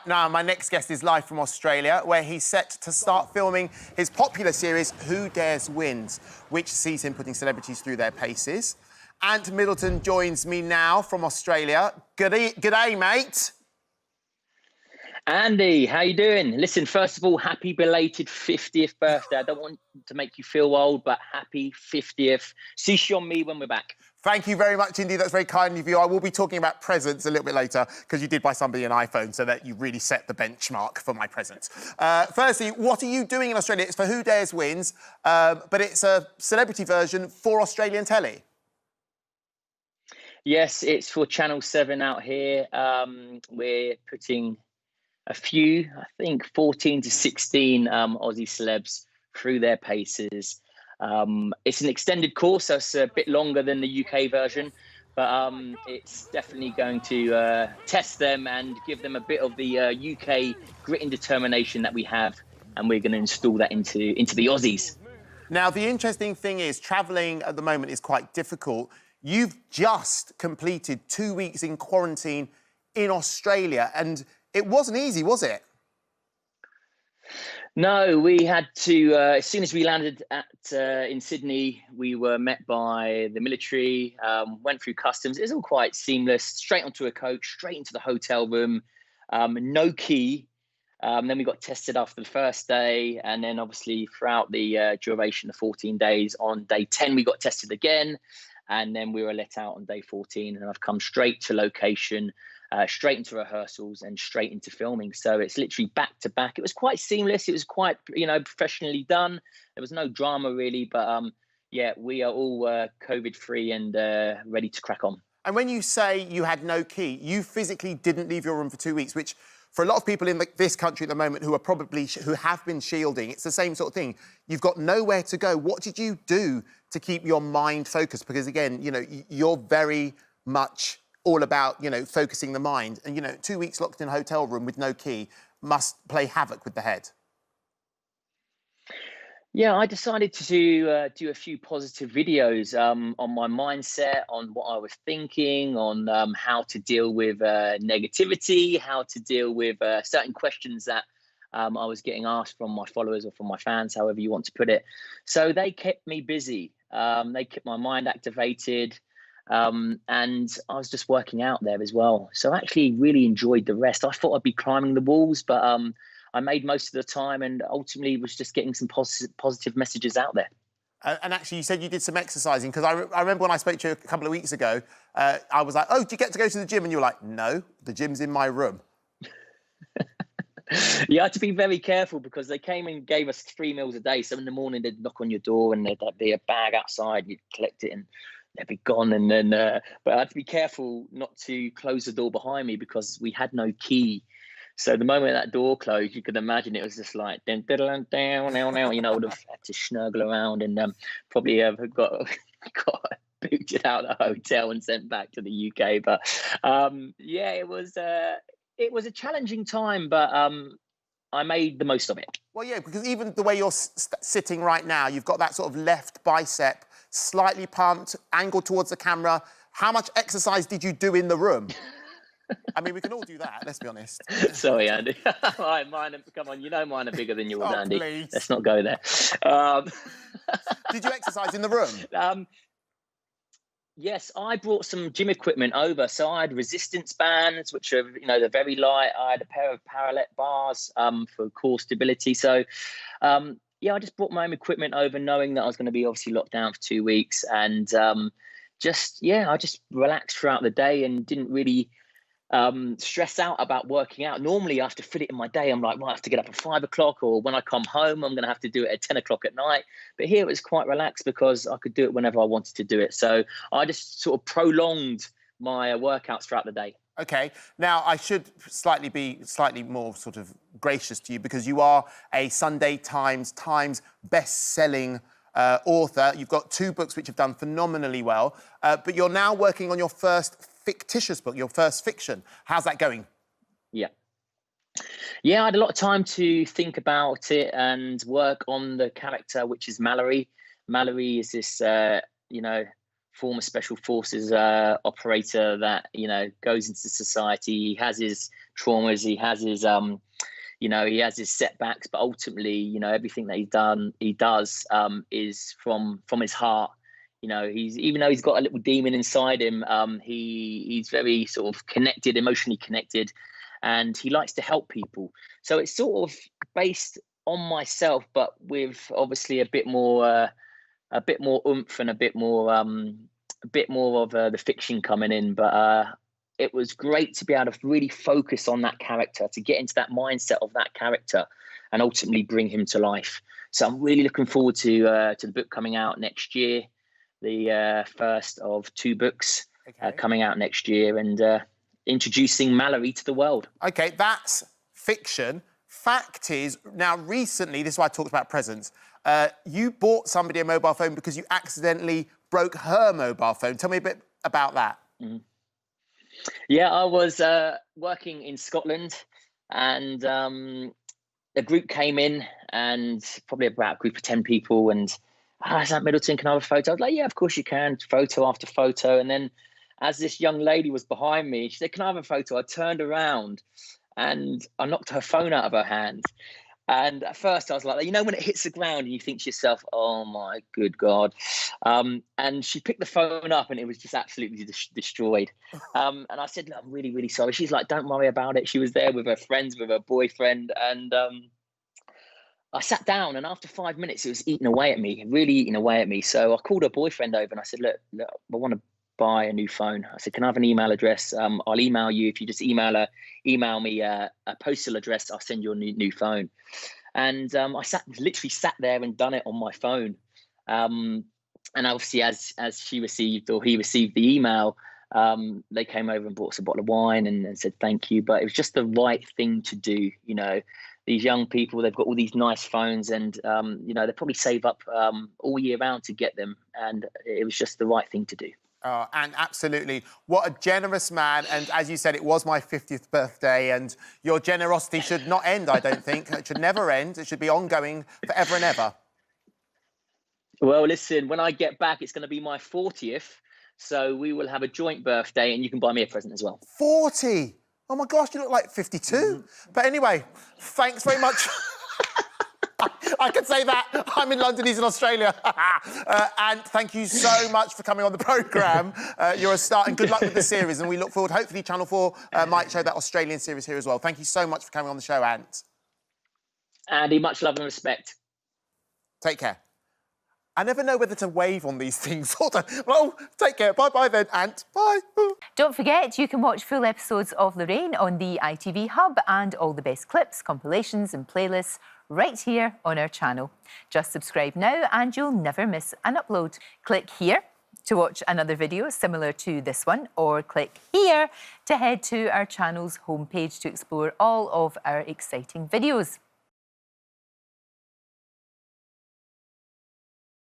Now, my next guest is live from Australia, where he's set to start filming his popular series, Who Dares Wins, which sees him putting celebrities through their paces. Ant Middleton joins me now from Australia. G'day, mate. Andy, how you doing? Listen, first of all, happy belated 50th birthday. I don't want to make you feel old, but happy 50th. See you on me when we're back. Thank you very much, Andi. That's very kind of you. I will be talking about presents a little bit later, because you did buy somebody an iPhone, so that you really set the benchmark for my presents. Firstly, what are you doing in Australia? It's for Who Dares Wins, but it's a celebrity version for Australian telly. Yes, it's for Channel 7 out here. We're putting a few, I think 14 to 16 Aussie celebs through their paces. It's an extended course, so it's a bit longer than the UK version, but it's definitely going to test them and give them a bit of the UK grit and determination that we have, and we're going to install that into the Aussies. Now, the interesting thing is, travelling at the moment is quite difficult. You've just completed 2 weeks in quarantine in Australia, and it wasn't easy, was it? No, we had to, as soon as we landed in Sydney, we were met by the military, went through customs. It was all quite seamless, straight onto a coach, straight into the hotel room, no key. Then we got tested after the first day, and then obviously throughout the duration of 14 days, on day 10, we got tested again, and then we were let out on day 14, and I've come straight to location, straight into rehearsals and straight into filming. So it's literally back to back. It was quite seamless. It was quite, professionally done. There was no drama really, but yeah, we are all COVID-free and ready to crack on. And when you say you had no key, you physically didn't leave your room for 2 weeks, which for a lot of people in this country at the moment who have been shielding, it's the same sort of thing. You've got nowhere to go. What did you do to keep your mind focused? Because again, you're very much all about, focusing the mind. And, 2 weeks locked in a hotel room with no key must play havoc with the head. Yeah, I decided to do a few positive videos on my mindset, on what I was thinking, on how to deal with negativity, how to deal with certain questions that I was getting asked from my followers or from my fans, however you want to put it. So they kept me busy. They kept my mind activated. And I was just working out there as well. So I actually really enjoyed the rest. I thought I'd be climbing the walls, but I made most of the time, and ultimately was just getting some positive messages out there. And actually, you said you did some exercising, because I remember when I spoke to you a couple of weeks ago, I was like, oh, do you get to go to the gym? And you were like, no, the gym's in my room. You had to be very careful, because they came and gave us 3 meals a day. So in the morning, they'd knock on your door and there'd be a bag outside. You'd collect it and they'd be gone. And then, but I had to be careful not to close the door behind me, because we had no key. So the moment that door closed, you could imagine it was just like, down, would have had to snuggle around and probably have got booted out of the hotel and sent back to the UK. But yeah, it was a challenging time, but I made the most of it. Well, yeah, because even the way you're sitting right now, you've got that sort of left bicep slightly pumped, angled towards the camera. How much exercise did you do in the room? I mean, we can all do that, let's be honest. Sorry, Andy. Right, come on, mine are bigger than yours, Andy. Please. Let's not go there. Did you exercise in the room? Yes, I brought some gym equipment over. So I had resistance bands, which are, they're very light. I had a pair of parallel bars for core stability. So, yeah, I just brought my own equipment over, knowing that I was going to be obviously locked down for 2 weeks. And I just relaxed throughout the day and didn't really stress out about working out. Normally I have to fit it in my day. I'm like, well, I have to get up at 5 o'clock, or when I come home, I'm going to have to do it at 10 o'clock at night. But here it was quite relaxed, because I could do it whenever I wanted to do it. So I just sort of prolonged my workouts throughout the day. Okay. Now, I should be slightly more sort of gracious to you, because you are a Sunday Times best-selling author. You've got 2 books which have done phenomenally well, but you're now working on your first fictitious book, your first fiction. How's that going? Yeah, I had a lot of time to think about it and work on the character, which is Mallory. Mallory is this, former special forces operator that, you know, goes into society. He has his traumas, he has his you know, he has his setbacks, but ultimately, you know, everything that he does is from his heart. You know, even though he's got a little demon inside him, he's very sort of connected, emotionally connected, and he likes to help people. So it's sort of based on myself, but with obviously a bit more oomph and a bit more of the fiction coming in. But it was great to be able to really focus on that character, to get into that mindset of that character, and ultimately bring him to life. So I'm really looking forward to the book coming out next year, the first of 2 books coming out next year, and introducing Mallory to the world. Okay, that's fiction. Fact is, now recently, this is why I talked about presents, you bought somebody a mobile phone because you accidentally broke her mobile phone. Tell me a bit about that. Mm-hmm. Yeah, I was working in Scotland, and a group came in, and probably about a group of 10 people, and is that Middleton, can I have a photo? I was like, yeah, of course you can, photo after photo. And then as this young lady was behind me, she said, can I have a photo? I turned around and I knocked her phone out of her hand. And at first I was like, you know, when it hits the ground and you think to yourself, oh my good God. And she picked the phone up and it was just absolutely destroyed. And I said, look, I'm really, really sorry. She's like, don't worry about it. She was there with her friends, with her boyfriend. And I sat down, and after 5 minutes, it was eating away at me, really eating away at me. So I called her boyfriend over and I said, look, I want to buy a new phone. I said, can I have an email address? I'll email you. If you just email me a postal address, I'll send you a new phone. And I literally sat there and done it on my phone. And obviously, as he received the email, they came over and bought us a bottle of wine and said thank you. But it was just the right thing to do. You know, these young people, they've got all these nice phones, and you know, they probably save up all year round to get them, and it was just the right thing to do. And absolutely, what a generous man. And as you said, it was my 50th birthday, and your generosity should not end, I don't think. It should never end. It should be ongoing forever and ever. Well, listen, when I get back, it's going to be my 40th. So we will have a joint birthday, and you can buy me a present as well. 40? Oh, my gosh, you look like 52. Mm-hmm. But anyway, thanks very much. I can say that. I'm in London, he's in Australia. And thank you so much for coming on the programme. You're a star, and good luck with the series. And we look forward, hopefully Channel 4 might show that Australian series here as well. Thank you so much for coming on the show, Ant. Andi, much love and respect. Take care. I never know whether to wave on these things. Well, take care. Bye-bye then, Ant. Bye. Don't forget, you can watch full episodes of Lorraine on the ITV Hub, and all the best clips, compilations and playlists right here on our channel. Just subscribe now and you'll never miss an upload. Click here to watch another video similar to this one, or click here to head to our channel's homepage to explore all of our exciting videos.